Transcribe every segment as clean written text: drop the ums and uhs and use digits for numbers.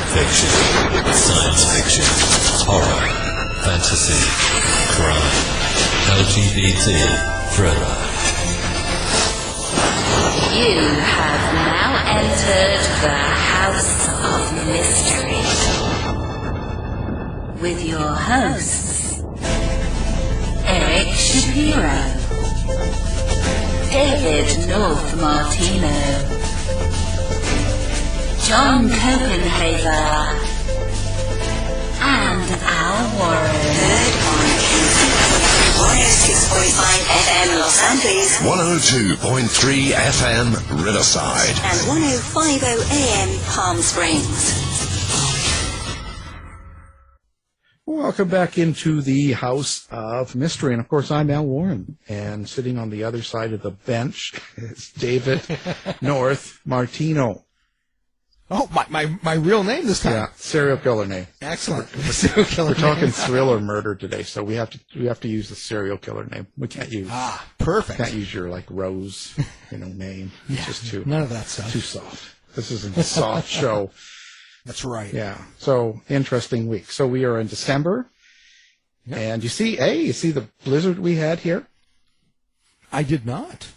Fiction, science fiction, horror, fantasy, crime, LGBT, thriller. You have now entered the House of Mystery with your hosts, Eric Shapiro, David North Martino, John Copenhaver, and Al Warren. Heard on kingpin 106.5 FM Los Angeles, 102.3 FM Riverside, and 105.0 AM Palm Springs. Welcome back into the House of Mystery. And, of course, I'm Al Warren. And sitting on the other side of the bench is David North Martino. Oh, my real name this time. Yeah, serial killer name. Excellent. Serial killer We're talking name. thriller murder today, so we have to use the serial killer name. We can't use perfect. Can't use your Rose, name. It's just too none of that stuff. Too soft. This isn't a soft show. That's right. Yeah. So interesting week. So we are in December, and you see the blizzard we had here. I did not.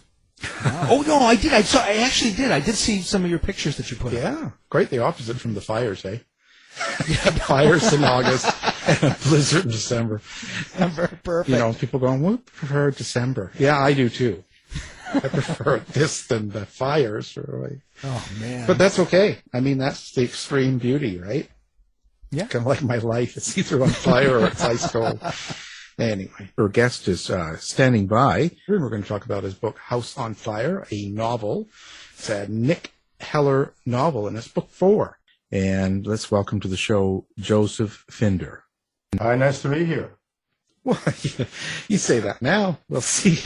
Oh no, I did. I actually did. I did see some of your pictures that you put up. Yeah, great. The opposite from the fires, eh? Fires in August and a blizzard in December. Perfect. People going, we prefer December. Yeah, I do too. I prefer this than the fires. Oh man! But that's okay. I mean, that's the extreme beauty, right? Yeah. Kind of like my life. It's either on fire or it's ice cold. Anyway, our guest is standing by, and we're going to talk about his book, House on Fire, a novel. It's a Nick Heller novel, and it's book 4. And let's welcome to the show Joseph Finder. Hi, nice to be here. Well, you say that now. We'll see.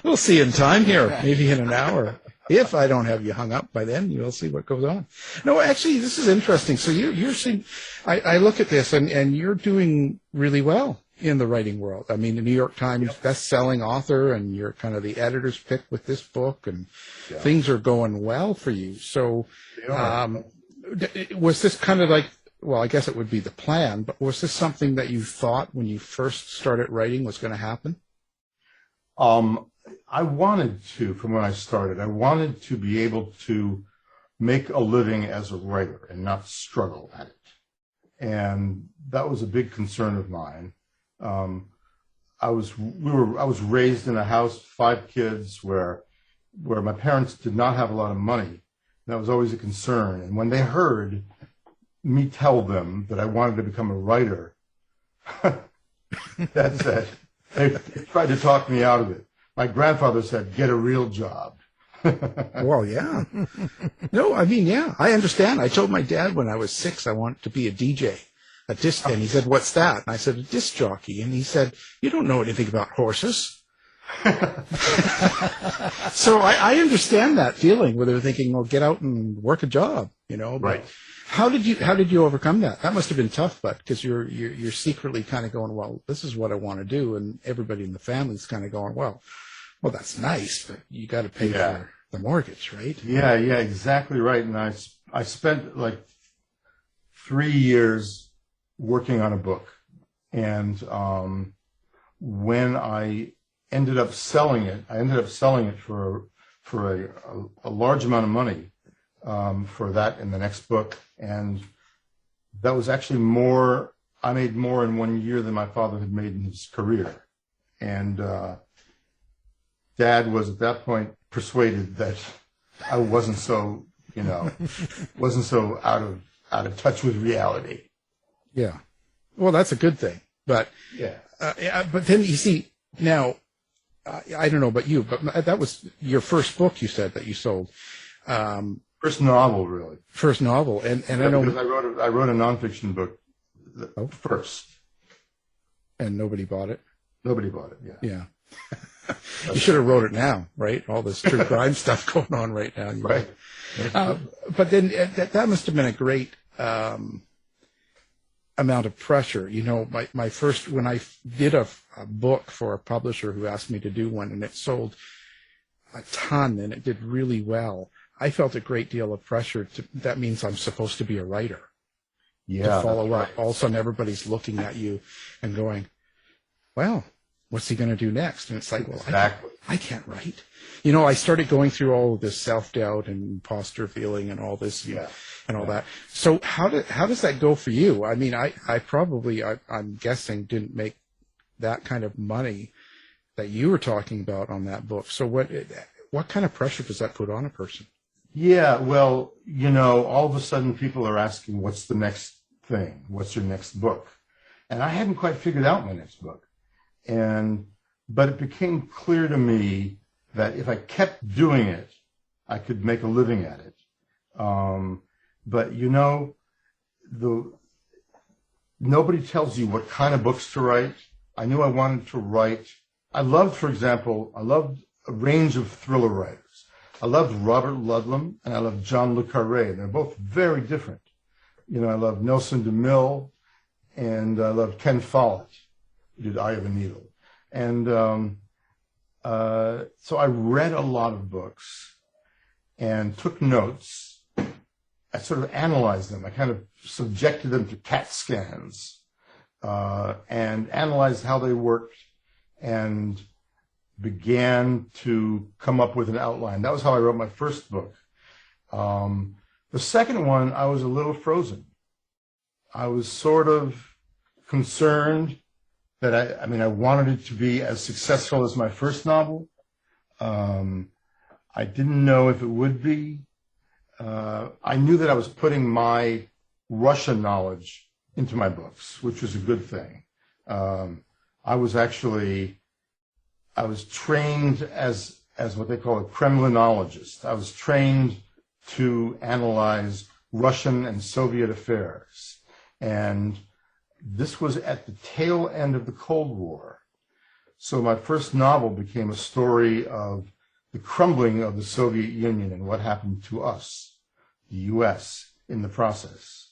We'll see in time here, maybe in an hour. If I don't have you hung up by then, you'll see what goes on. No, actually, this is interesting. So you're seeing, I look at this, and you're doing really well in the writing world. I mean, the New York Times best-selling author, and you're kind of the editor's pick with this book, and things are going well for you. So was this kind of like, well, I guess it would be the plan, but was this something that you thought when you first started writing was going to happen? I wanted to, from when I started, I wanted to be able to make a living as a writer and not struggle at it. And that was a big concern of mine. I was raised in a house, 5 kids, where my parents did not have a lot of money. That was always a concern. And when they heard me tell them that I wanted to become a writer, that's it. They tried to talk me out of it. My grandfather said, get a real job. Well, yeah. No, I mean, yeah, I understand. I told my dad when I was 6 I wanted to be a DJ, and he said, what's that? And I said, a disc jockey. And he said, you don't know anything about horses. So I understand that feeling where they're thinking, well, get out and work a job, But right. How did you overcome that? That must have been tough, but because you're secretly kind of going, well, this is what I want to do, and everybody in the family's kind of going, well, that's nice, but you got to pay for the mortgage, right? Yeah, exactly right. And I spent like 3 years working on a book, and when I ended up selling it, for a large amount of money. For that in the next book, and that was actually more. I made more in 1 year than my father had made in his career, and Dad was at that point persuaded that I wasn't so out of touch with reality. Yeah, well, that's a good thing, but but then you see now, I don't know about you, but that was your first book. You said that you sold. First novel, really. First novel, and I know because I wrote a nonfiction book first, and nobody bought it. Nobody bought it. Yeah. You should have wrote it now, right? All this true crime stuff going on right now, right? But then that must have been a great amount of pressure. My first, when I did a book for a publisher who asked me to do one, and it sold a ton, and it did really well. I felt a great deal of pressure. That means I'm supposed to be a writer. Yeah, To follow up. right. All of a sudden, everybody's looking at you and going, well, what's he going to do next? And it's like, well, Exactly. I can't write. You know, I started going through all of this self-doubt and imposter feeling and all this, Yeah. and all that. So how does that go for you? I mean, I'm guessing didn't make that kind of money that you were talking about on that book. So what kind of pressure does that put on a person? Yeah, well, you know, all of a sudden people are asking, what's the next thing? What's your next book? And I hadn't quite figured out my next book. But it became clear to me that if I kept doing it, I could make a living at it. But you know, nobody tells you what kind of books to write. I knew I wanted to write. I loved a range of thriller writers. I loved Robert Ludlum and I loved John le Carré. They're both very different. You know, I loved Nelson DeMille and I loved Ken Follett, who did Eye of a Needle. And so I read a lot of books and took notes. I sort of analyzed them. I kind of subjected them to CAT scans and analyzed how they worked and began to come up with an outline. That was how I wrote my first book. The second one, I was a little frozen. I was sort of concerned that I wanted it to be as successful as my first novel. I didn't know if it would be. I knew that I was putting my Russian knowledge into my books, which was a good thing. I was trained as what they call a Kremlinologist. I was trained to analyze Russian and Soviet affairs. And this was at the tail end of the Cold War. So my first novel became a story of the crumbling of the Soviet Union and what happened to us, the U.S., in the process.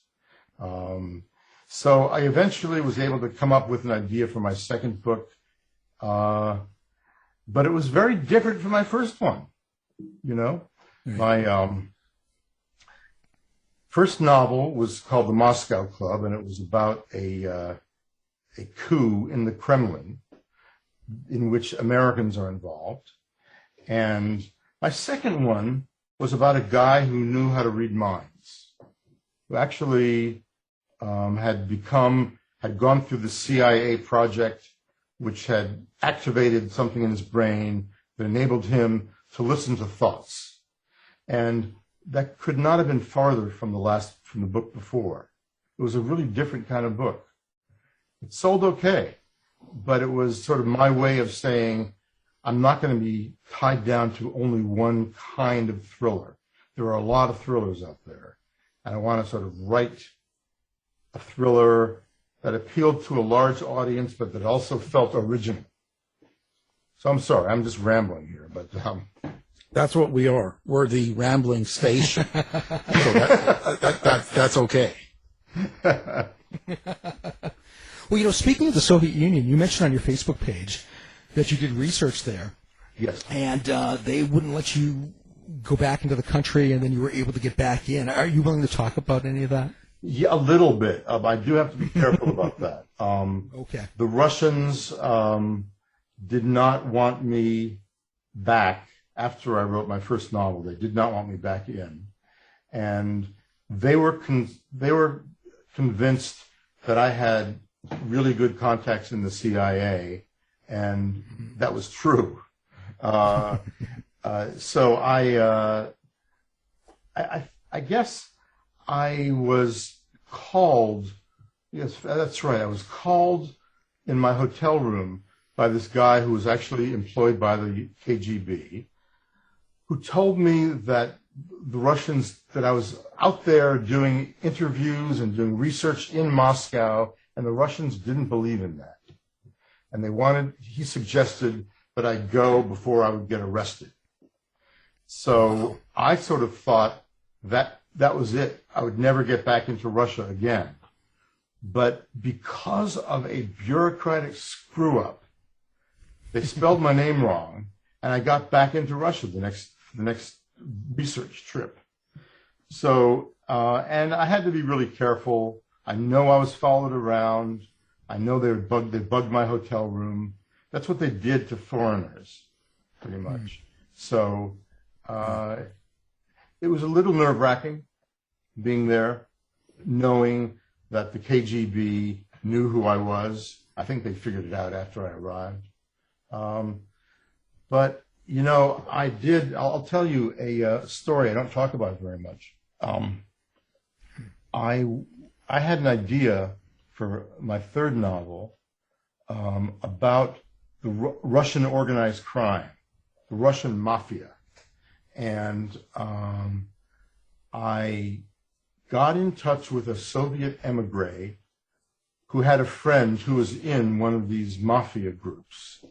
So I eventually was able to come up with an idea for my second book, but it was very different from my first one. You know, my first novel was called The Moscow Club, and it was about a coup in the Kremlin in which Americans are involved. And my second one was about a guy who knew how to read minds, who actually had gone through the CIA project, which had activated something in his brain that enabled him to listen to thoughts. And that could not have been farther from the book before. It was a really different kind of book. It sold okay, but it was sort of my way of saying, I'm not going to be tied down to only one kind of thriller. There are a lot of thrillers out there, and I want to sort of write a thriller that appealed to a large audience, but that also felt original. So I'm sorry, I'm just rambling here, but That's what we are. We're the rambling station. So that's okay. Well, you know, speaking of the Soviet Union, you mentioned on your Facebook page that you did research there. yes. And they wouldn't let you go back into the country, and then you were able to get back in. Are you willing to talk about any of that? Yeah, a little bit. I do have to be careful about that. Okay. The Russians did not want me back after I wrote my first novel. They did not want me back in. And they were convinced that I had really good contacts in the CIA, and that was true. So I guess I was called, yes, that's right, I was called in my hotel room by this guy who was actually employed by the KGB, who told me that the Russians, that I was out there doing interviews and doing research in Moscow, and the Russians didn't believe in that. And he suggested that I go before I would get arrested. So I sort of thought that was it. I would never get back into Russia again. But because of a bureaucratic screw-up, they spelled my name wrong, and I got back into Russia the next research trip. So, and I had to be really careful. I know I was followed around. I know they bugged my hotel room. That's what they did to foreigners, pretty much. So, it was a little nerve-wracking being there, knowing that the KGB knew who I was. I think they figured it out after I arrived. But, you know, I'll tell you a story. I don't talk about it very much. I had an idea for my third novel about the Russian organized crime, the Russian mafia. And I got in touch with a Soviet emigre who had a friend who was in one of these mafia groups.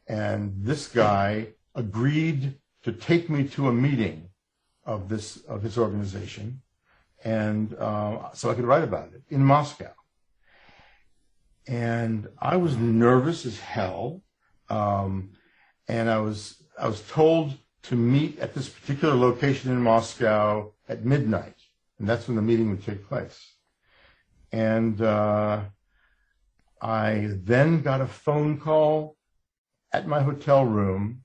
And this guy agreed to take me to a meeting of his organization, and so I could write about it in Moscow. And I was nervous as hell, and I was told to meet at this particular location in Moscow at midnight, and that's when the meeting would take place. And I then got a phone call at my hotel room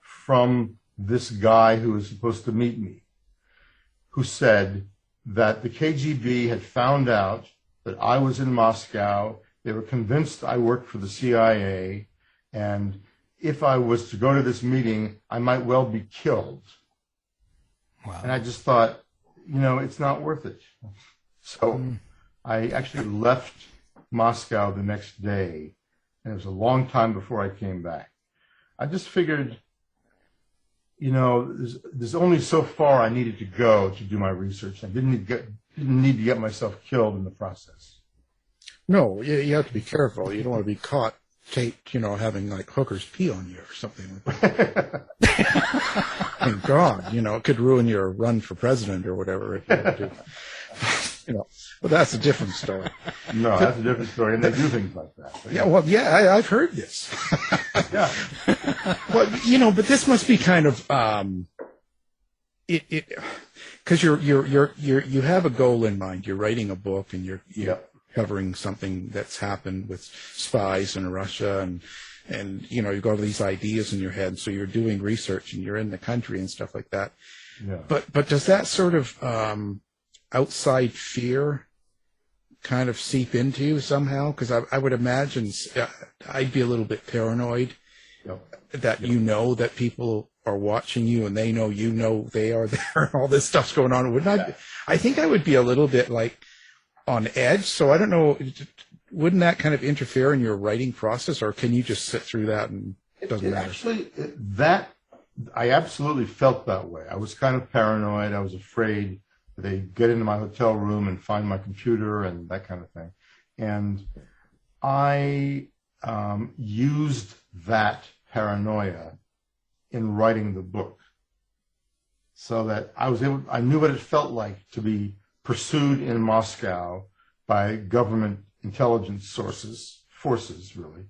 from this guy who was supposed to meet me, who said that the KGB had found out that I was in Moscow. They were convinced I worked for the CIA, and if I was to go to this meeting, I might well be killed. Wow. And I just thought, you know, it's not worth it. So I actually left Moscow the next day, and it was a long time before I came back. I just figured, you know, there's only so far I needed to go to do my research. I didn't need to get myself killed in the process. No, you have to be careful. You don't want to be caught taped, you know, having like hookers pee on you or something like that. Thank God, you know, it could ruin your run for president or whatever if you do. You know, but that's a different story. No, that's a different story, and they do things like that. But yeah, well, yeah, I've heard this. Yeah. Well, you know, but this must be kind of because you have a goal in mind. You're writing a book, and you're covering something that's happened with spies in Russia, and you know, you've got all these ideas in your head, so you're doing research, and you're in the country and stuff like that. Yeah. But does that sort of outside fear kind of seep into you somehow? Because I would imagine I'd be a little bit paranoid that you know that people are watching you and they know you know they are there and all this stuff's going on. Wouldn't I think I would be a little bit like on edge. So I don't know, wouldn't that kind of interfere in your writing process, or can you just sit through that and it doesn't matter? Actually, I absolutely felt that way. I was kind of paranoid. I was afraid they'd get into my hotel room and find my computer and that kind of thing. And I used that paranoia in writing the book, so that I knew what it felt like to be pursued in Moscow by government intelligence forces really.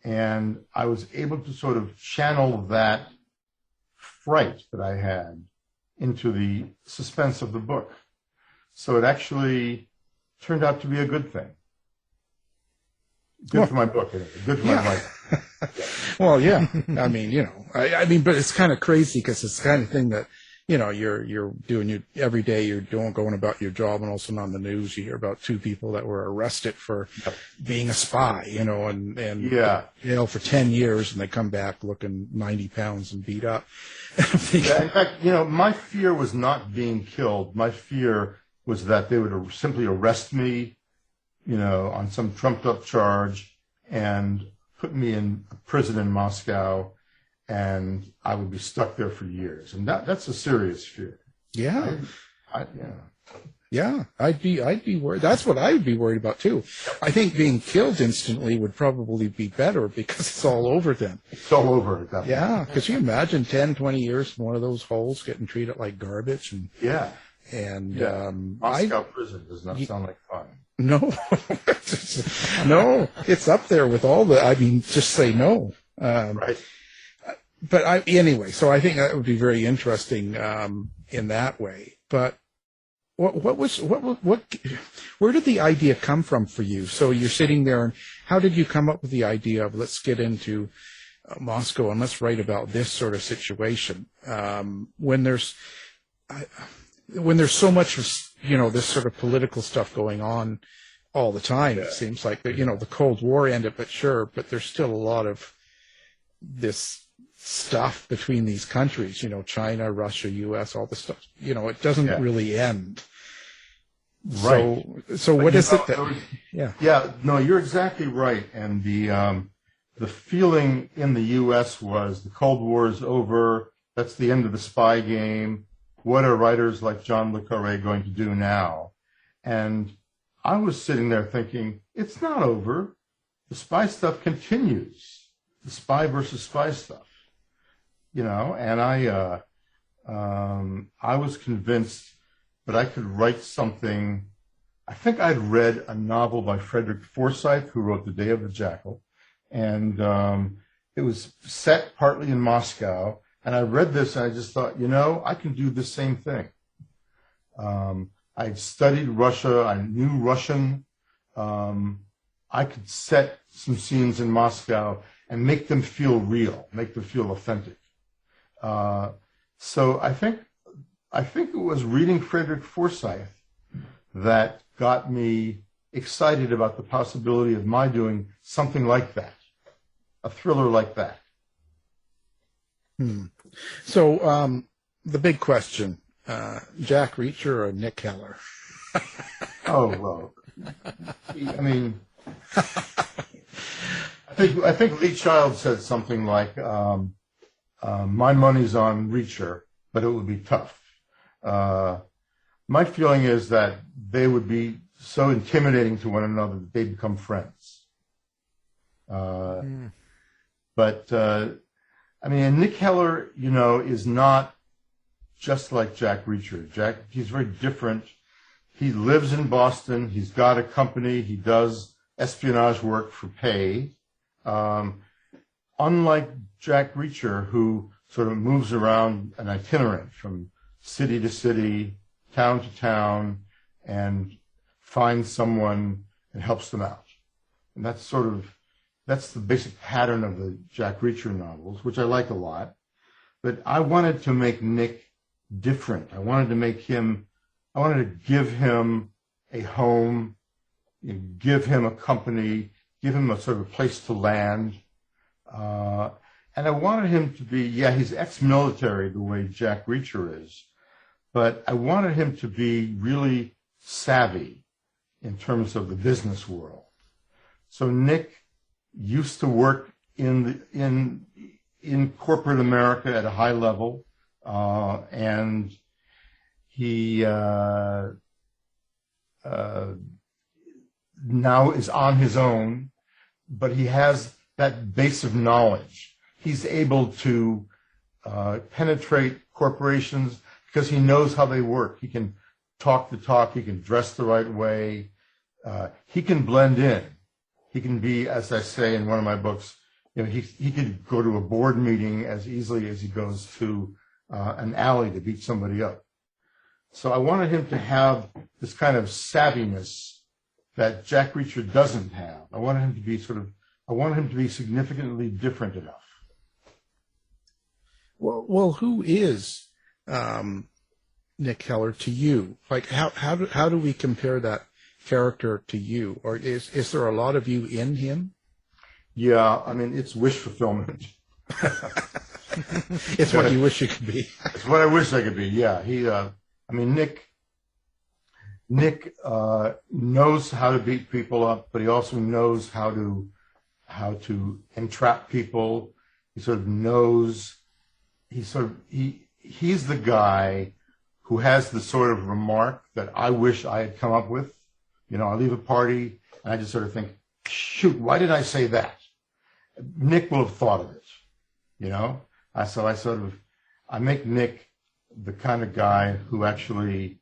And I was able to sort of channel that fright that I had into the suspense of the book. So it actually turned out to be a good thing. Good for my book, anyway. Good for my life. Well, yeah. I mean, you know, I mean, but it's kind of crazy because it's the kind of thing that, you know, you're doing every day. You're going about your job, and also on the news you hear about 2 people that were arrested for being a spy, you know, and you know, for 10 years, and they come back looking 90 pounds and beat up. In fact, you know, my fear was not being killed. My fear was that they would simply arrest me, you know, on some trumped up charge and put me in prison in Moscow, and I would be stuck there for years. And that's a serious fear. Yeah. Yeah, I'd be worried. That's what I would be worried about too. I think being killed instantly would probably be better because it's all over then. It's all over at that point. Yeah, because you imagine 10, 20 years in one of those holes getting treated like garbage. Moscow prison does not sound like fun. No, no, it's up there with all the. I mean, just say no. Right. anyway, so I think that would be very interesting in that way. But where did the idea come from for you? So you're sitting there, and how did you come up with the idea of let's get into Moscow and let's write about this sort of situation when there's so much of this sort of political stuff going on all the time? It seems like that the Cold War ended, but there's still a lot of this stuff between these countries, China, Russia, US, all the stuff, it doesn't really end. Right. So what is it that, no, you're exactly right. And the feeling in the US was the Cold War is over. That's the end of the spy game. What are writers like John le Carré going to do now? And I was sitting there thinking, it's not over. The spy stuff continues. The spy versus spy stuff. And I was convinced that I could write something. I think I'd read a novel by Frederick Forsyth, who wrote The Day of the Jackal, and it was set partly in Moscow. And I read this, and I just thought, I can do the same thing. I'd studied Russia. I knew Russian. I could set some scenes in Moscow and make them feel real, make them feel authentic. So I think it was reading Frederick Forsyth that got me excited about the possibility of my doing something like that, a thriller like that. So the big question, Jack Reacher or Nick Heller? Oh, well, I mean, I think Lee Child said something like, my money's on Reacher, but it would be tough. My feeling is that they would be so intimidating to one another that they'd become friends. But I mean, and Nick Heller, is not just like Jack Reacher. He's very different. He lives in Boston. He's got a company. He does espionage work for pay. Unlike Jack Reacher, who sort of moves around an itinerant from city to city, town to town, and finds someone and helps them out. And that's the basic pattern of the Jack Reacher novels, which I like a lot. But I wanted to make Nick different. I wanted to give him a home, give him a company, give him a sort of place to land. And I wanted him to be, he's ex-military the way Jack Reacher is, but I wanted him to be really savvy in terms of the business world. So Nick used to work in corporate America at a high level, and he now is on his own, but he has that base of knowledge. He's able to penetrate corporations because he knows how they work. He can talk the talk. He can dress the right way. He can blend in. He can be, as I say in one of my books, he could go to a board meeting as easily as he goes to an alley to beat somebody up. So I wanted him to have this kind of savviness that Jack Reacher doesn't have. I wanted him to be significantly different enough. Well, who is Nick Heller to you? Like, how do we compare that character to you? Or is there a lot of you in him? Yeah, I mean, it's wish fulfillment. It's what you wish you could be. It's what I wish I could be. Yeah, Nick knows how to beat people up, but he also knows how to entrap people. He sort of knows. He's the guy who has the sort of remark that I wish I had come up with. I leave a party and I just sort of think, shoot, why did I say that? Nick will have thought of it, So I make Nick the kind of guy who actually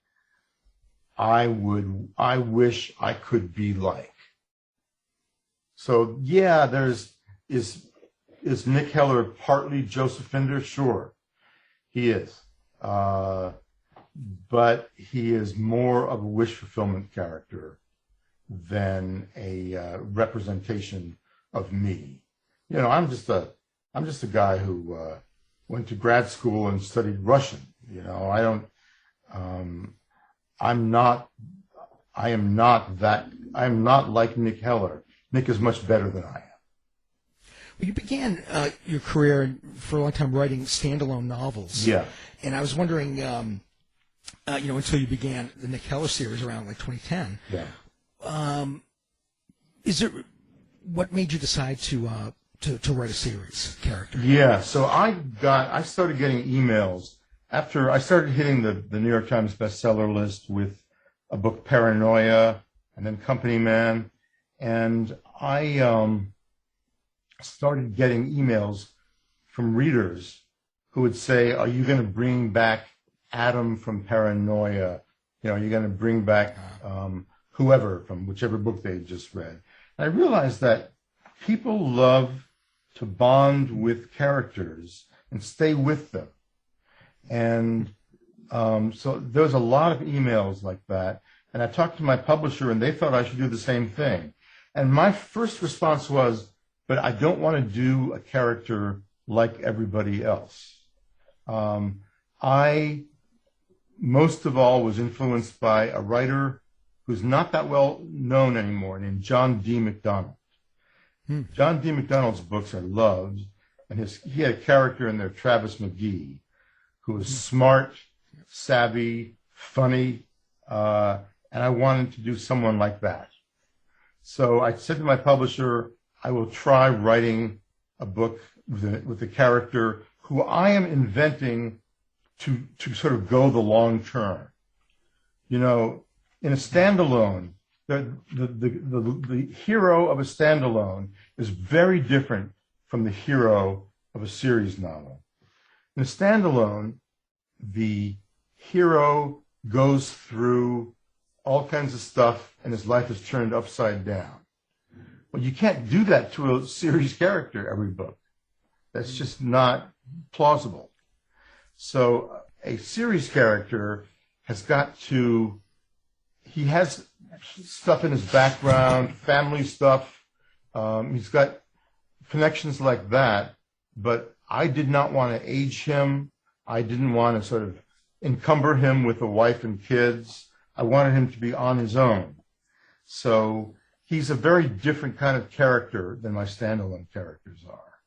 I wish I could be like. So yeah, is Nick Heller partly Joseph Finder? Sure, he is. But he is more of a wish fulfillment character than a representation of me. You know, I'm just a guy who went to grad school and studied Russian. You know, I am not like Nick Heller. Nick is much better than I am. Well, you began your career for a long time writing standalone novels. Yeah. And I was wondering, until you began the Nick Heller series around like 2010. Yeah. What made you decide to write a series character? Yeah. So I started getting emails after I started hitting the New York Times bestseller list with a book, Paranoia, and then Company Man. And I started getting emails from readers who would say, are you going to bring back Adam from Paranoia? You know, are you going to bring back whoever from whichever book they just read? And I realized that people love to bond with characters and stay with them. And so there was a lot of emails like that. And I talked to my publisher, and they thought I should do the same thing. And my first response was, but I don't want to do a character like everybody else. I, most of all, was influenced by a writer who's not that well known anymore, named John D. MacDonald. John D. MacDonald's books are loved, and he had a character in there, Travis McGee, who was smart, savvy, funny, and I wanted to do someone like that. So I said to my publisher, I will try writing a book with a character who I am inventing to sort of go the long term. You know, in a standalone, the hero of a standalone is very different from the hero of a series novel. In a standalone, the hero goes through all kinds of stuff and his life is turned upside down. Well, you can't do that to a series character every book. That's just not plausible. So a series character has got to, he has stuff in his background, family stuff. He's got connections like that, but I did not want to age him. I didn't want to sort of encumber him with a wife and kids. I wanted him to be on his own. So he's a very different kind of character than my standalone characters are.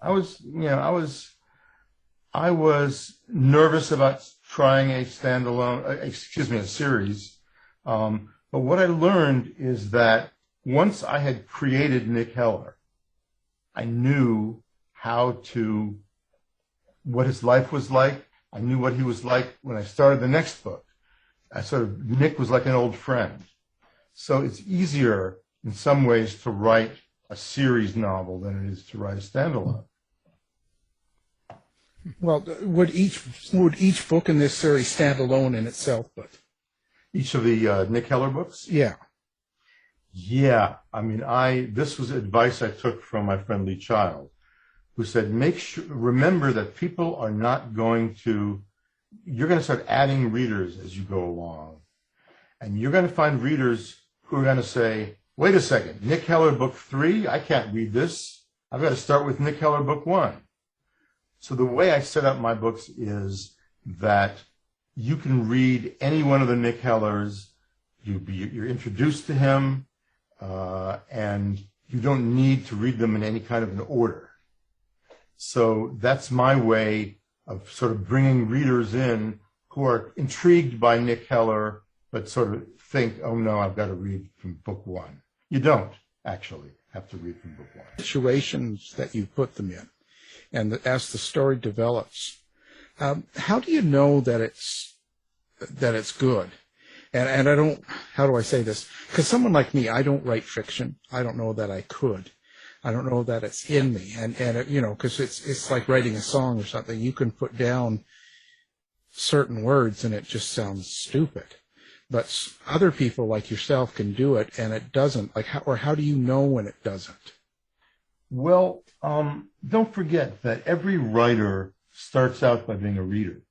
I was nervous about trying a series. But what I learned is that once I had created Nick Heller, I knew what his life was like. I knew what he was like when I started the next book. Nick was like an old friend. So it's easier in some ways to write a series novel than it is to write a standalone. Well, would each book in this series stand alone in itself? But each of the Nick Heller books? Yeah. Yeah. I mean, this was advice I took from my friend Lee Child, who said, remember that people are not you're going to start adding readers as you go along. And you're going to find readers who are going to say, wait a second, Nick Heller book 3? I can't read this. I've got to start with Nick Heller book 1. So the way I set up my books is that you can read any one of the Nick Hellers. You're introduced to him, and you don't need to read them in any kind of an order. So that's my way of sort of bringing readers in who are intrigued by Nick Heller, but sort of think, oh no, I've got to read from book 1. You don't actually have to read from book 1. Situations that you put them in, and as the story develops, how do you know that it's good? And how do I say this? Because someone like me, I don't write fiction. I don't know that I could. I don't know that it's in me. And because it's like writing a song or something. You can put down certain words and it just sounds stupid. But other people like yourself can do it and it doesn't. How do you know when it doesn't? Well, don't forget that every writer starts out by being a reader.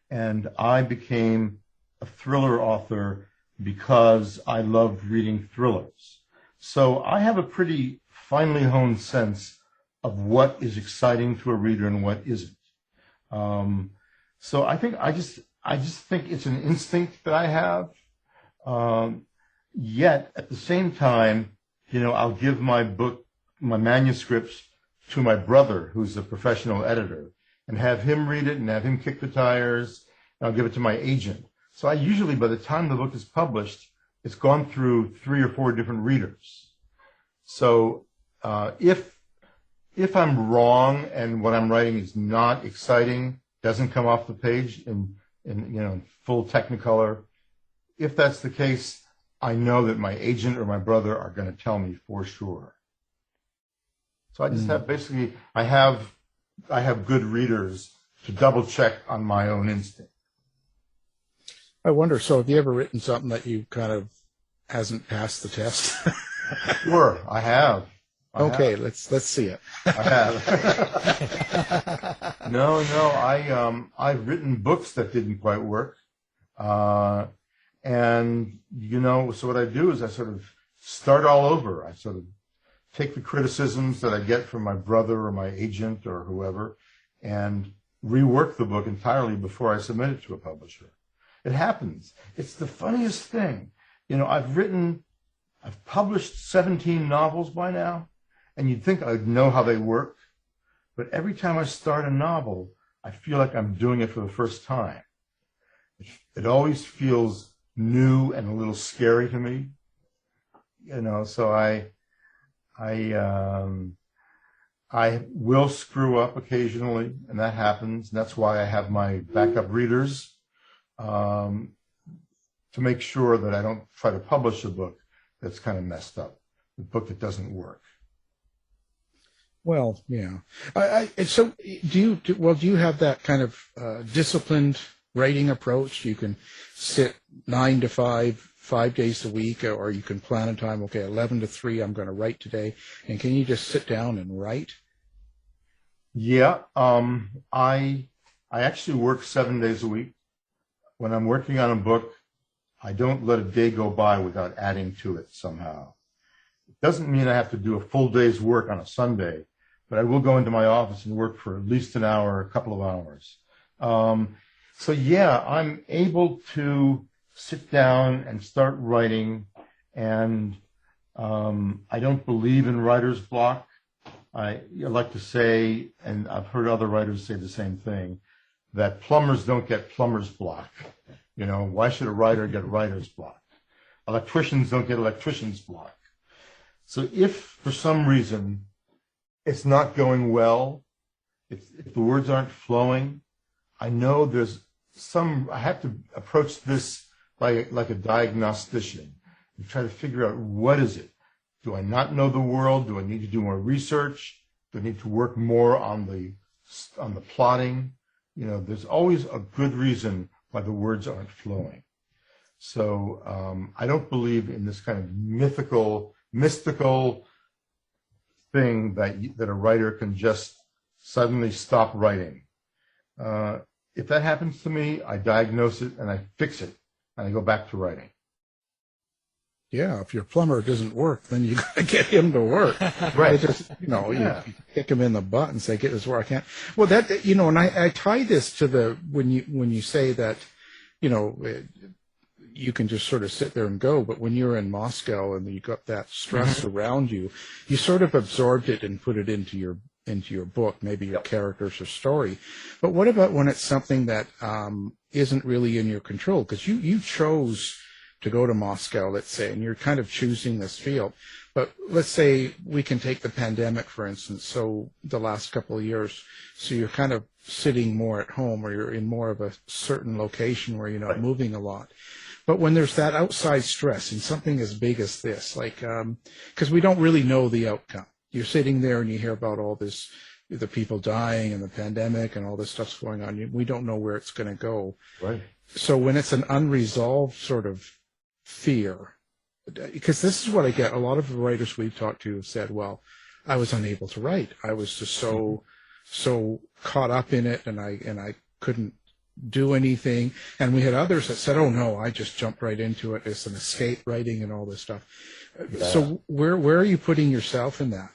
And I became a thriller author because I loved reading thrillers. So I have a pretty finely honed sense of what is exciting to a reader and what isn't. So I think I just think it's an instinct that I have. Yet at the same time, I'll give my manuscripts to my brother, who's a professional editor, and have him read it and have him kick the tires. And I'll give it to my agent. So I usually, by the time the book is published, it's gone through 3 or 4 different readers. So if I'm wrong and what I'm writing is not exciting, doesn't come off the page in full Technicolor, if that's the case, I know that my agent or my brother are going to tell me for sure. So I just have basically, I have good readers to double check on my own instinct. I wonder, so have you ever written something that you kind of hasn't passed the test? Sure, I have. Okay, let's see it. I have. No, I've written books that didn't quite work. And, so what I do is I sort of start all over. I sort of take the criticisms that I get from my brother or my agent or whoever and rework the book entirely before I submit it to a publisher. It happens. It's the funniest thing. I've published 17 novels by now, and you'd think I'd know how they work. But every time I start a novel, I feel like I'm doing it for the first time. It always feels new and a little scary to me. So I will screw up occasionally, and that happens. And that's why I have my backup readers, to make sure that I don't try to publish a book that's kind of messed up, a book that doesn't work. Well, yeah. So do you have that kind of disciplined writing approach? You can sit 9 to 5 days a week, or you can plan a time, okay, 11 to 3, I'm going to write today. And can you just sit down and write? Yeah. I actually work 7 days a week. When I'm working on a book, I don't let a day go by without adding to it somehow. It doesn't mean I have to do a full day's work on a Sunday, but I will go into my office and work for at least an hour, a couple of hours. So yeah, I'm able to sit down and start writing, and I don't believe in writer's block. I like to say, and I've heard other writers say the same thing, that plumbers don't get plumber's block. Why should a writer get writer's block? Electricians don't get electrician's block. So if for some reason it's not going well, if the words aren't flowing, I know I have to approach this like a diagnostician and try to figure out, what is it? Do I not know the world? Do I need to do more research? Do I need to work more on the plotting? There's always a good reason why the words aren't flowing. So I don't believe in this kind of mystical thing that a writer can just suddenly stop writing. If that happens to me, I diagnose it and I fix it, and I go back to writing. Yeah, if your plumber doesn't work, then you got to get him to work. Right. You kick him in the butt and say, "Get this where I can't." Well, and I tie this to when you say that, you can just sort of sit there and go, but when you're in Moscow and you got that stress around you, you sort of absorbed it and put it into your book, maybe your characters or story. But what about when it's something that isn't really in your control? Because you chose to go to Moscow, let's say, and you're kind of choosing this field. But let's say we can take the pandemic, for instance, so the last couple of years, so you're kind of sitting more at home, or you're in more of a certain location where you're not moving a lot. But when there's that outside stress in something as big as this, like, because we don't really know the outcome. You're sitting there and you hear about all this, the people dying and the pandemic and all this stuff's going on. We don't know where it's going to go. Right. So when it's an unresolved sort of fear, because this is what I get. A lot of the writers we've talked to have said, well, I was unable to write. I was just so caught up in it, and I couldn't do anything. And we had others that said, "Oh no, I just jumped right into it. It's an escape writing and all this stuff." Yeah. So where are you putting yourself in that?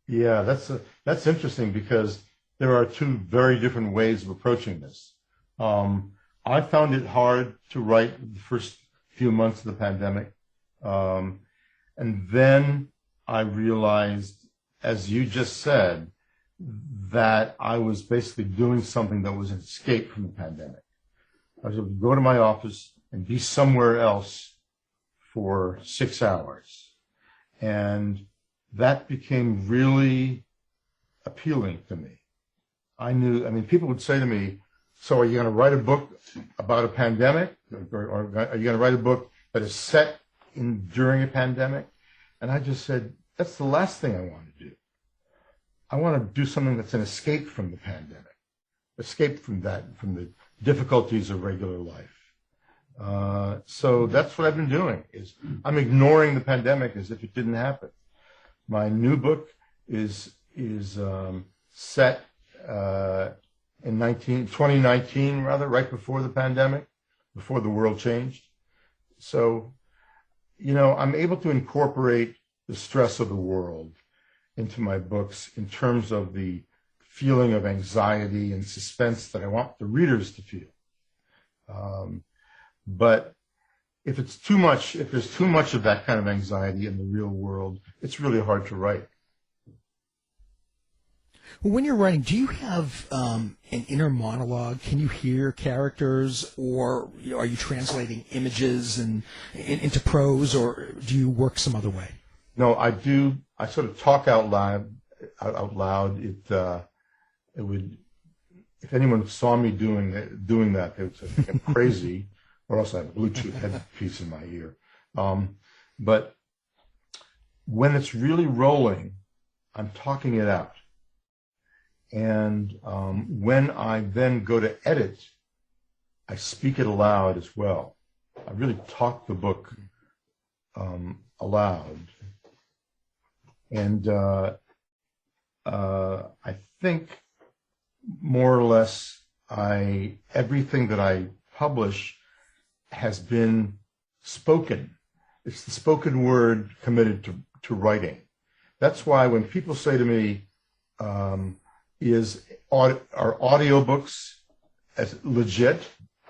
Yeah, that's interesting, because there are two very different ways of approaching this. I found it hard to write the first few months of the pandemic. And then I realized, as you just said, that I was basically doing something that was an escape from the pandemic. I was able to go to my office and be somewhere else for 6 hours. And that became really appealing to me. People would say to me, "So are you going to write a book about a pandemic? Or are you going to write a book that is set during a pandemic?" And I just said, that's the last thing I want to do. I want to do something that's an escape from the pandemic, escape from the difficulties of regular life. So that's what I've been doing, is I'm ignoring the pandemic as if it didn't happen. My new book is set in 2019, right before the pandemic, before the world changed. So, I'm able to incorporate the stress of the world into my books in terms of the feeling of anxiety and suspense that I want the readers to feel. But if there's too much of that kind of anxiety in the real world, it's really hard to write. When you're writing, do you have an inner monologue? Can you hear characters, or are you translating images into prose, or do you work some other way? No, I do. I sort of talk out loud. It would, if anyone saw me doing that, they would say I'm crazy, or else I have a Bluetooth headpiece in my ear. But when it's really rolling, I'm talking it out. And when I then go to edit, I speak it aloud as well. I really talk the book aloud. And I think more or less everything that I publish has been spoken. It's the spoken word committed to writing. That's why when people say to me, are audiobooks as legit,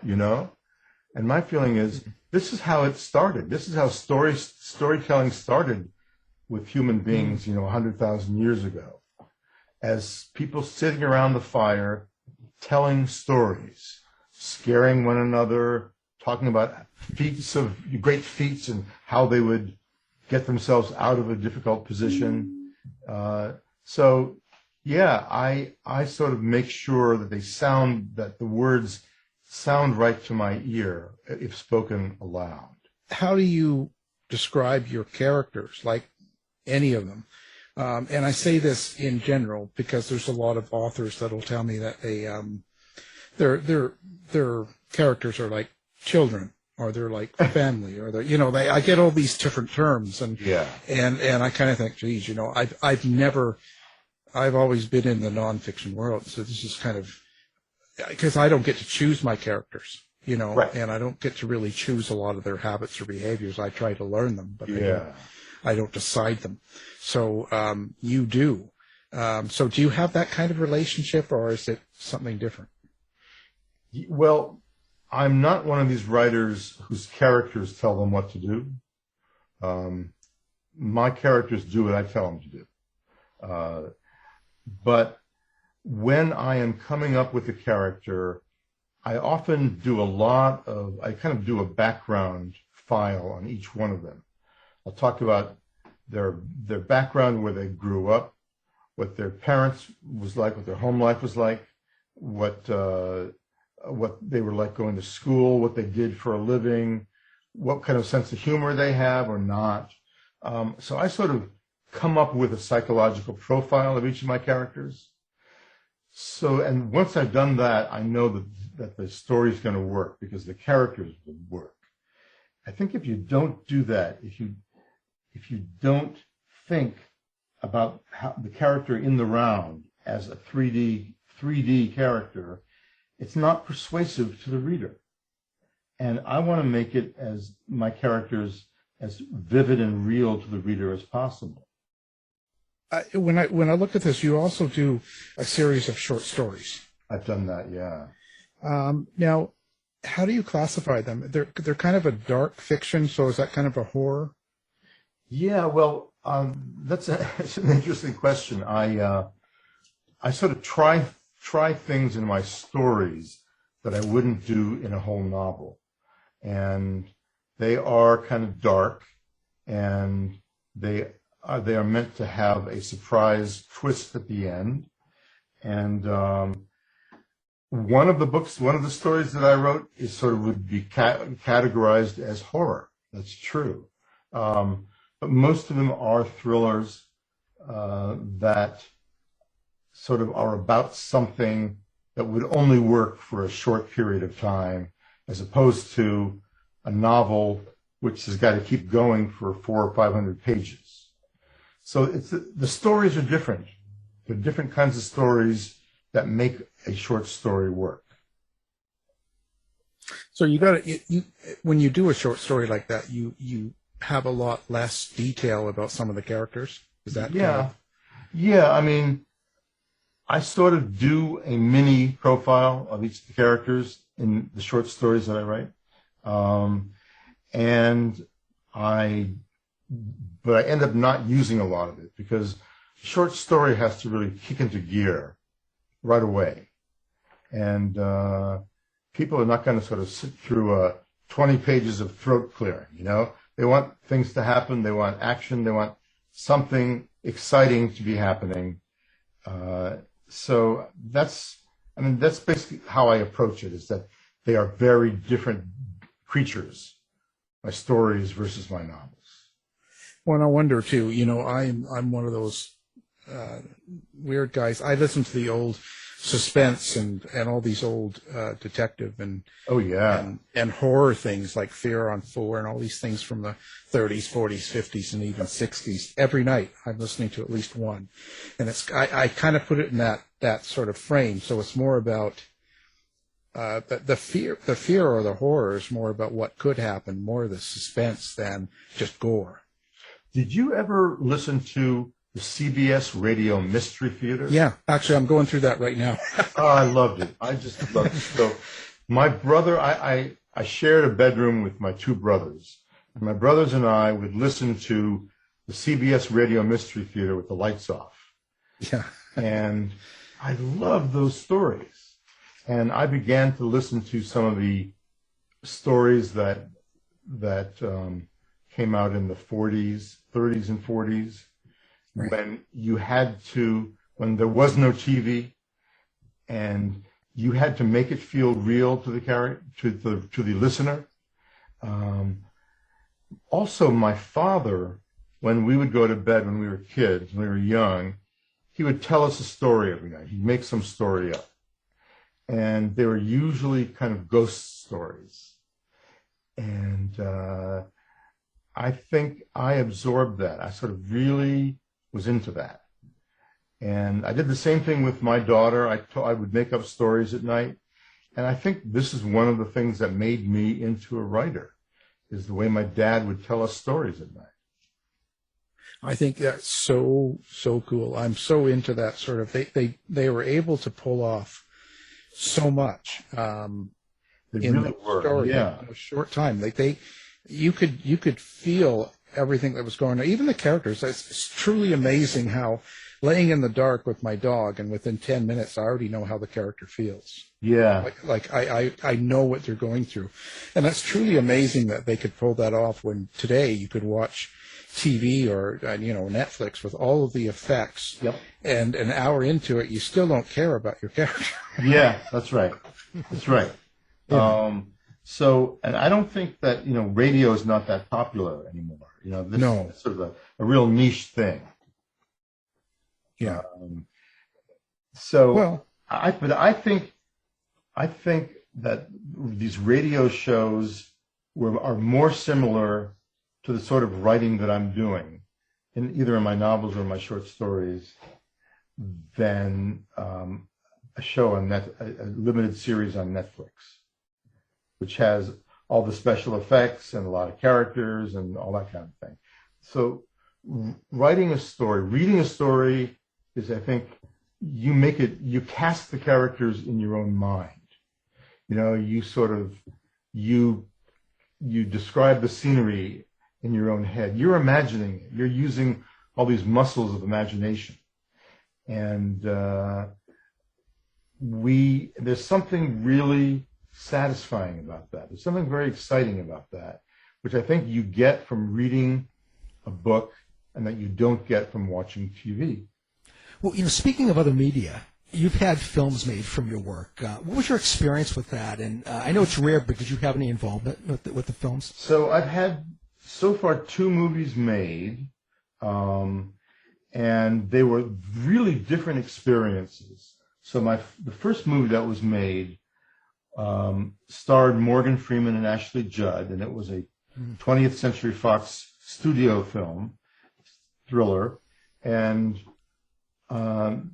And my feeling is, this is how it started. This is how storytelling started with human beings, 100,000 years ago, as people sitting around the fire, telling stories, scaring one another, talking about great feats and how they would get themselves out of a difficult position. I sort of make sure that the words sound right to my ear if spoken aloud. How do you describe your characters, like any of them? And I say this in general because there's a lot of authors that'll tell me that their characters are like children, or they're like family, or I get all these different terms, and I kind of think, geez, I've always been in the nonfiction world, so this is kind of, because I don't get to choose my characters, right. And I don't get to really choose a lot of their habits or behaviors. I try to learn them, but I don't decide them. So you do. So do you have that kind of relationship, or is it something different? Well, I'm not one of these writers whose characters tell them what to do. My characters do what I tell them to do. But when I am coming up with a character, I often do I kind of do a background file on each one of them. I'll talk about their background, where they grew up, what their parents was like, what their home life was like, what they were like going to school, what they did for a living, what kind of sense of humor they have or not. So I sort of come up with a psychological profile of each of my characters. So, and once I've done that, I know that the story's going to work because the characters will work. I think if you don't do that, if you don't think about how the character in the round as a 3D character, it's not persuasive to the reader. And I want to make it as my characters as vivid and real to the reader as possible. When I look at this, you also do a series of short stories. I've done that, yeah. Now, how do you classify them? They're kind of a dark fiction, so is that kind of a horror? Yeah, well, that's an interesting question. I sort of try things in my stories that I wouldn't do in a whole novel, and they are kind of dark, and they are meant to have a surprise twist at the end. And one of the stories that I wrote is sort of would be categorized as horror. That's true. But most of them are thrillers that sort of are about something that would only work for a short period of time, as opposed to a novel which has got to keep going for 400 or 500 pages. So the stories are different. They're different kinds of stories that make a short story work. So when you do a short story like that, you have a lot less detail about some of the characters. Is that yeah? Yeah, I mean, I sort of do a mini profile of each of the characters in the short stories that I write, but I end up not using a lot of it because a short story has to really kick into gear right away, and people are not going to sort of sit through 20 pages of throat clearing. You know, they want things to happen, they want action, they want something exciting to be happening. So that's basically how I approach it, is that they are very different creatures, my stories versus my novels. Well, I wonder too, I'm one of those weird guys. I listen to the old suspense and all these old detective and and horror things like Fear on 4 and all these things from the 30s, 40s, 50s, and even 60s. Every night I'm listening to at least one, and I kind of put it in that sort of frame. So it's more about the fear or the horror is more about what could happen, more the suspense than just gore. Did you ever listen to the CBS Radio Mystery Theater? Yeah, actually, I'm going through that right now. Oh, I loved it. I just loved it. So my brother, I shared a bedroom with my two brothers. And my brothers and I would listen to the CBS Radio Mystery Theater with the lights off. Yeah. And I loved those stories. And I began to listen to some of the stories that came out in the 30s and 40s. Right. When there was no TV, and you had to make it feel real to the character, to the listener. Also, my father, when we would go to bed when we were kids, when we were young, he would tell us a story every night. He'd make some story up, and they were usually kind of ghost stories. And I think I absorbed that. I sort of really was into that. And I did the same thing with my daughter. I would make up stories at night. And I think this is one of the things that made me into a writer, is the way my dad would tell us stories at night. I think that's so cool. I'm so into that sort of, they were able to pull off so much They in really the were, story yeah. in a short time. You could feel everything that was going on. Even the characters. It's truly amazing how, laying in the dark with my dog, and within 10 minutes, I already know how the character feels. Yeah. Like I know what they're going through. And that's truly amazing that they could pull that off, when today you could watch TV or, Netflix with all of the effects. Yep. And an hour into it, you still don't care about your character. Yeah, that's right. That's right. Yeah. And I don't think that, radio is not that popular anymore. This is sort of a real niche thing. Yeah. I think that these radio shows are more similar to the sort of writing that I'm doing in my novels or my short stories than a show on a limited series on Netflix, which has all the special effects and a lot of characters and all that kind of thing. So reading a story is, I think, you cast the characters in your own mind. You describe the scenery in your own head. You're imagining it. You're using all these muscles of imagination. And there's something really satisfying about that. There's something very exciting about that, which I think you get from reading a book and that you don't get from watching TV. Well, speaking of other media, you've had films made from your work. What was your experience with that? And I know it's rare, but did you have any involvement with the films? So I've had, so far, 2 movies made, and they were really different experiences. So the first movie that was made starred Morgan Freeman and Ashley Judd, and it was a 20th Century Fox studio film, thriller, and I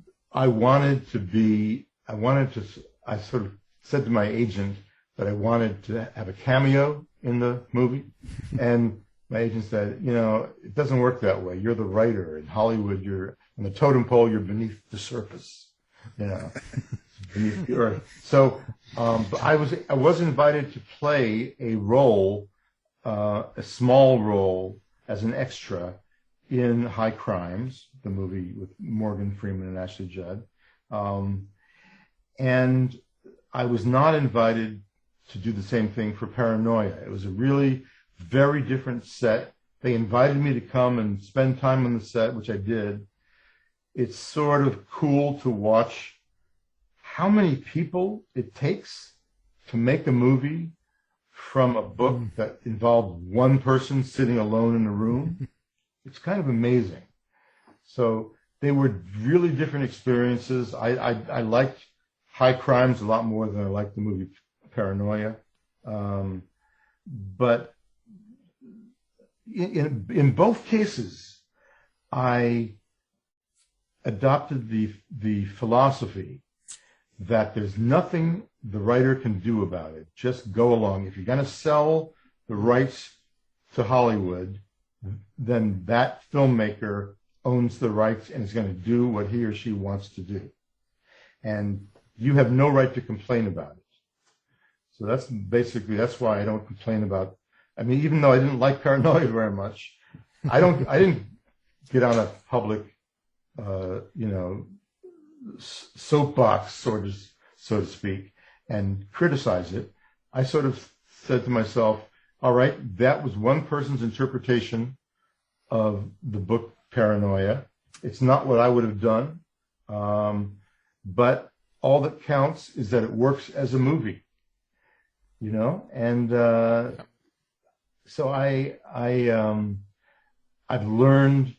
sort of said to my agent that I wanted to have a cameo in the movie, and my agent said, it doesn't work that way. You're the writer. In Hollywood, you're on the totem pole, you're beneath the surface, beneath the earth. So but I was invited to play a role, a small role as an extra in High Crimes, the movie with Morgan Freeman and Ashley Judd. And I was not invited to do the same thing for Paranoia. It was a really very different set. They invited me to come and spend time on the set, which I did. It's sort of cool to watch how many people it takes to make a movie from a book that involved one person sitting alone in a room. It's kind of amazing. So they were really different experiences. I liked High Crimes a lot more than I liked the movie Paranoia. But in both cases, I adopted the philosophy that there's nothing the writer can do about it. Just go along. If you're going to sell the rights to Hollywood, then that filmmaker owns the rights and is going to do what he or she wants to do. And you have no right to complain about it. So that's why I don't complain about, even though I didn't like Paranoia very much, I didn't get on a public, soapbox, so to speak, and criticize it. I sort of said to myself, all right, that was one person's interpretation of the book Paranoia. It's not what I would have done, but all that counts is that it works as a movie, And so I've learned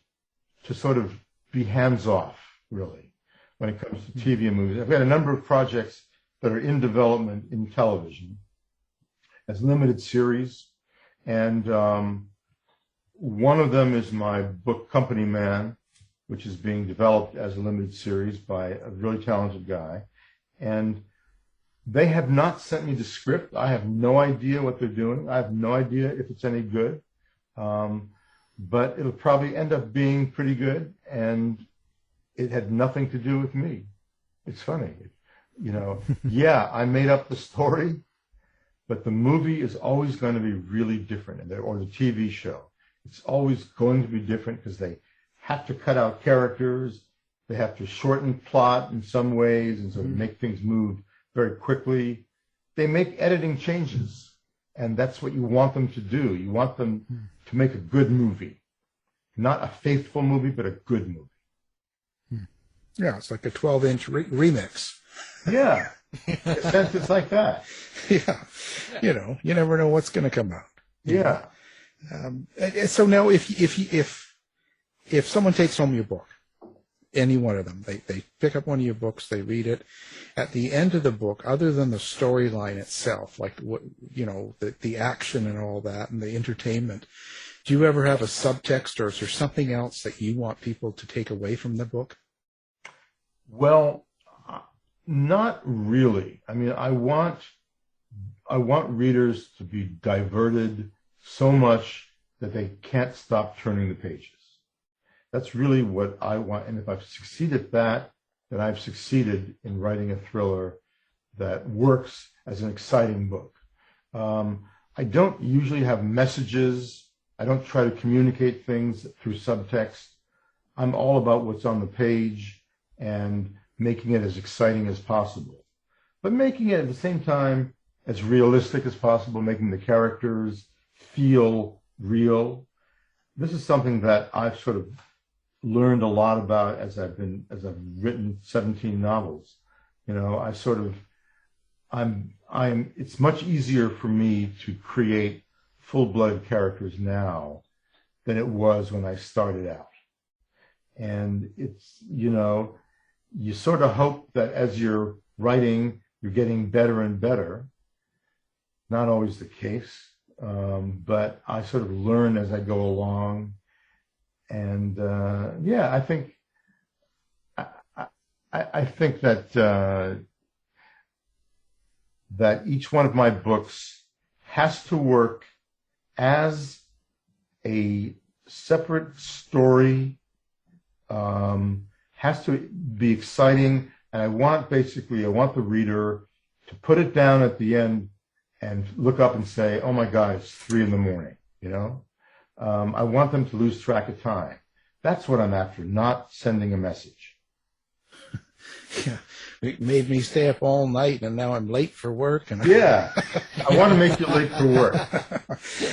to sort of be hands off, really, when it comes to TV and movies. I've got a number of projects that are in development in television as limited series. And one of them is my book Company Man, which is being developed as a limited series by a really talented guy. And they have not sent me the script. I have no idea what they're doing. I have no idea if it's any good. But it'll probably end up being pretty good. And it had nothing to do with me. It's funny. Yeah, I made up the story, but the movie is always going to be really different, or the TV show. It's always going to be different because they have to cut out characters. They have to shorten plot in some ways and sort of make things move very quickly. They make editing changes, and that's what you want them to do. You want them to make a good movie. Not a faithful movie, but a good movie. Yeah, it's like a 12-inch remix. Yeah, in a sense, it's like that. Yeah, you never know what's going to come out. Yeah. So now, if someone takes home your book, any one of them, they pick up one of your books, they read it. At the end of the book, other than the storyline itself, like the action and all that, and the entertainment, Do you ever have a subtext, or is there something else that you want people to take away from the book? Well, not really. I mean, I want readers to be diverted so much that they can't stop turning the pages. That's really what I want. And if I've succeeded at that, then I've succeeded in writing a thriller that works as an exciting book. I don't usually have messages. I don't try to communicate things through subtext. I'm all about what's on the page and making it as exciting as possible, but making it at the same time as realistic as possible, making the characters feel real. This is something that I've sort of learned a lot about as I've written 17 novels. You know, it's much easier for me to create full-blooded characters now than it was when I started out. And it's, you know, you sort of hope that as you're writing, you're getting better and better. Not always the case, but I sort of learn as I go along. And yeah, I think that that each one of my books has to work as a separate story, has to be exciting, and I want the reader to put it down at the end and look up and say, "Oh my God, it's 3 a.m." You know, I want them to lose track of time. That's what I'm after, not sending a message. Yeah, it made me stay up all night, and now I'm late for work. And yeah, I want to make you late for work.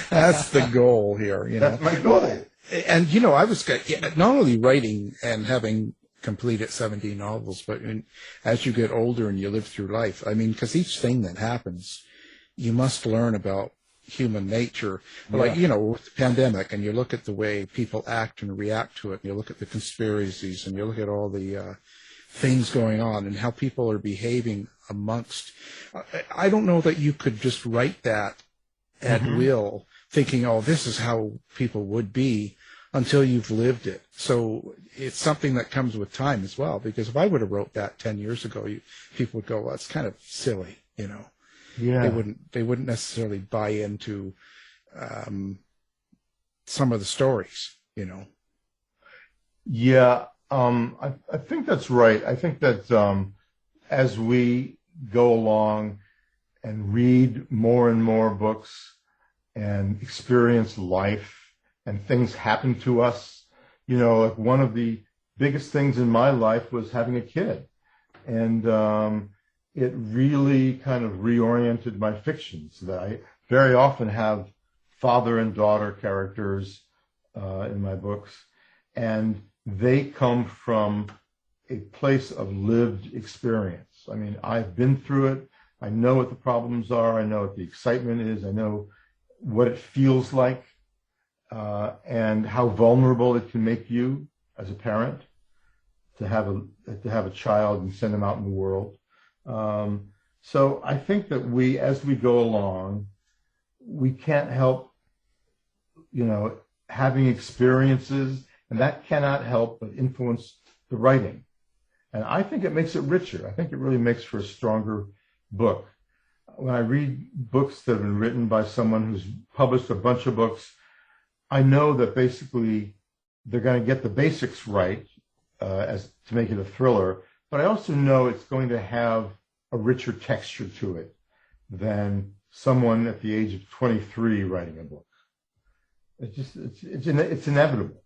That's the goal here. You know, that's my goal. And you know, I was not only writing and having completed 17 novels, but as you get older and you live through life, I mean, because each thing that happens, you must learn about human nature. Yeah. Like, you know, with the pandemic, and you look at the way people act and react to it, and you look at the conspiracies, and you look at all the things going on and how people are behaving amongst. I don't know that you could just write that at will, thinking, oh, this is how people would be, until you've lived it. So it's something that comes with time as well, because if I would have wrote that 10 years ago, people would go, well, it's kind of silly, you know. Yeah. They wouldn't necessarily buy into some of the stories, you know. Yeah, I think that's right. I think that as we go along and read more and more books and experience life and things happen to us, you know, like one of the biggest things in my life was having a kid. And it really kind of reoriented my fiction, so that I very often have father and daughter characters in my books, and they come from a place of lived experience. I mean, I've been through it. I know what the problems are. I know what the excitement is. I know what it feels like, and how vulnerable it can make you as a parent to have a child and send them out in the world. So I think that as we go along, we can't help, you know, having experiences, and that cannot help but influence the writing. And I think it makes it richer. I think it really makes for a stronger book. When I read books that have been written by someone who's published a bunch of books, I know that basically they're going to get the basics right as to make it a thriller, but I also know it's going to have a richer texture to it than someone at the age of 23 writing a book. It's inevitable.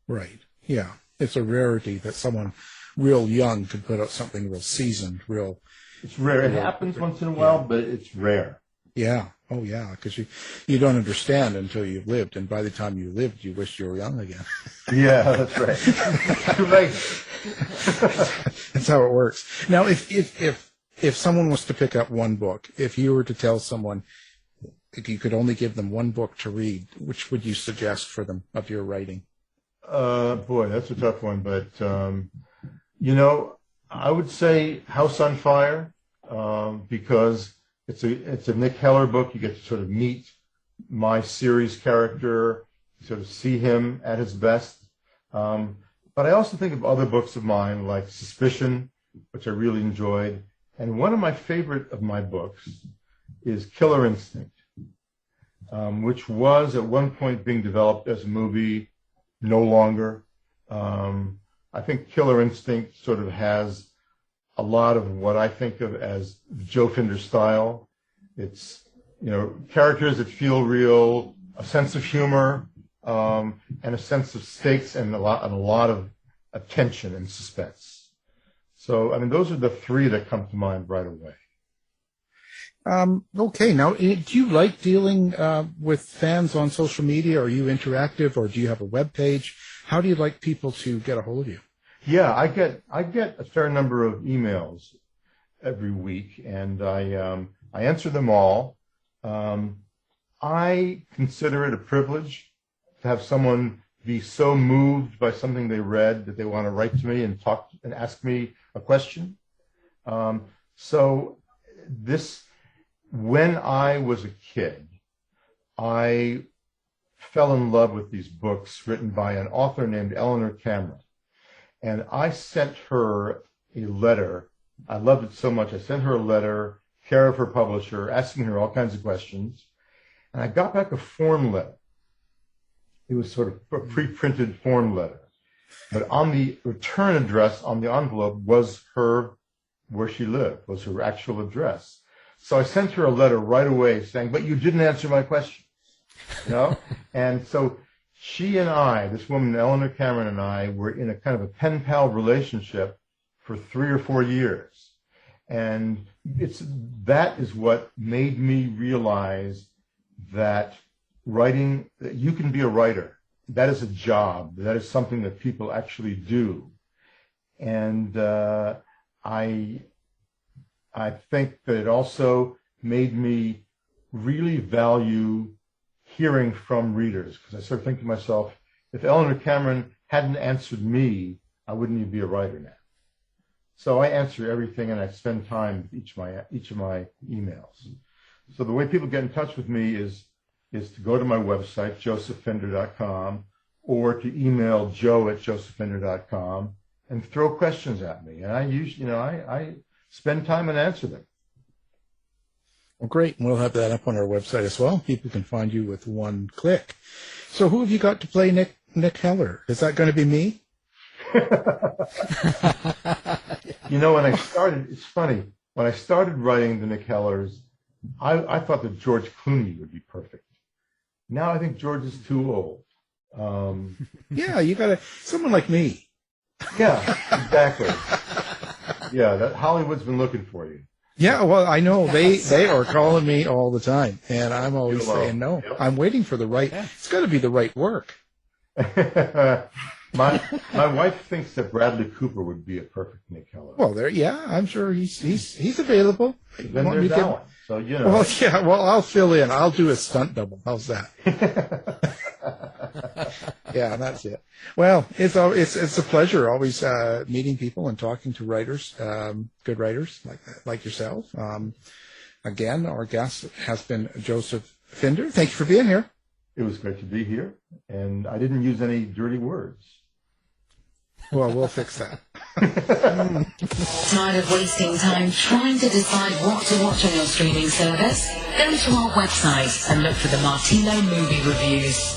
Right. Yeah. It's a rarity that someone real young could put out something real seasoned, real. It's rare. It happens once in a while, but it's rare. Yeah. Oh, yeah. Because you don't understand until you've lived, and by the time you lived, you wish you were young again. Yeah, that's right. Too late. That's how it works. Now, if someone was to pick up one book, if you were to tell someone, if you could only give them one book to read, which would you suggest for them of your writing? Boy, that's a tough one. But, you know, I would say House on Fire, because it's a Nick Heller book. You get to sort of meet my series character sort of see him at his best. But I also think of other books of mine like Suspicion, which I really enjoyed. And one of my favorite of my books is Killer Instinct, which was at one point being developed as a movie, no longer. I think Killer Instinct sort of has a lot of what I think of as Joe Finder style. It's, characters that feel real, a sense of humor, and a sense of stakes and a lot of attention and suspense. So, I mean, those are the three that come to mind right away. Okay, now, do you like dealing with fans on social media? Are you interactive, or do you have a web page? How do you like people to get a hold of you? Yeah, I get a fair number of emails every week, and I answer them all. I consider it a privilege to have someone be so moved by something they read that they want to write to me and talk and ask me a question. When I was a kid, I fell in love with these books written by an author named Eleanor Cameron. And I sent her a letter. I loved it so much. I sent her a letter, care of her publisher, asking her all kinds of questions. And I got back a form letter. It was sort of a pre-printed form letter. But on the return address on the envelope was where she lived, was her actual address. So I sent her a letter right away saying, but you didn't answer my question. And so she and I, this woman, Eleanor Cameron, and I were in a kind of a pen pal relationship for 3 or 4 years. And that is what made me realize that that you can be a writer. That is a job. That is something that people actually do. And I think that it also made me really value hearing from readers, because I sort of think to myself, if Eleanor Cameron hadn't answered me, I wouldn't even be a writer now. So I answer everything, and I spend time with each of my emails. So the way people get in touch with me is to go to my website, josephfinder.com, or to email joe@josephfinder.com and throw questions at me. And I spend time and answer them. Well, great. And we'll have that up on our website as well. People can find you with one click. So who have you got to play Nick Heller? Is that going to be me? When I started, it's funny. When I started writing the Nick Hellers, I thought that George Clooney would be perfect. Now I think George is too old. Yeah, you got someone like me. Yeah, exactly. Yeah, that Hollywood's been looking for you. Yeah, well, I know they are calling me all the time, and I'm always saying no. Yep. I'm waiting for the right. It's got to be the right work. My wife thinks that Bradley Cooper would be a perfect Nick Heller. Well, I'm sure he's available. Then there's Alan. So Well, yeah. Well, I'll fill in. I'll do a stunt double. How's that? Yeah, that's it. Well, it's a pleasure always meeting people and talking to writers, good writers like yourself. Again, our guest has been Joseph Finder. Thank you for being here. It was great to be here, and I didn't use any dirty words. Well, we'll fix that. Tired of wasting time trying to decide what to watch on your streaming service? Go to our website and look for the Martino movie reviews.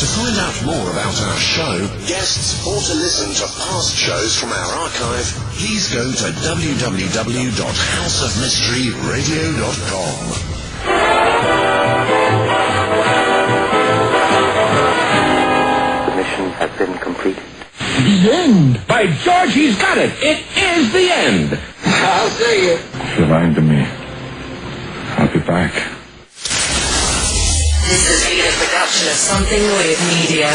To find out more about our show, guests, or to listen to past shows from our archive, please go to www.houseofmysteryradio.com. The mission has been completed. The end! By George, he's got it! It is the end! I'll say it. If you're lying to me, I'll be back. This has been a production of Something Weird Media.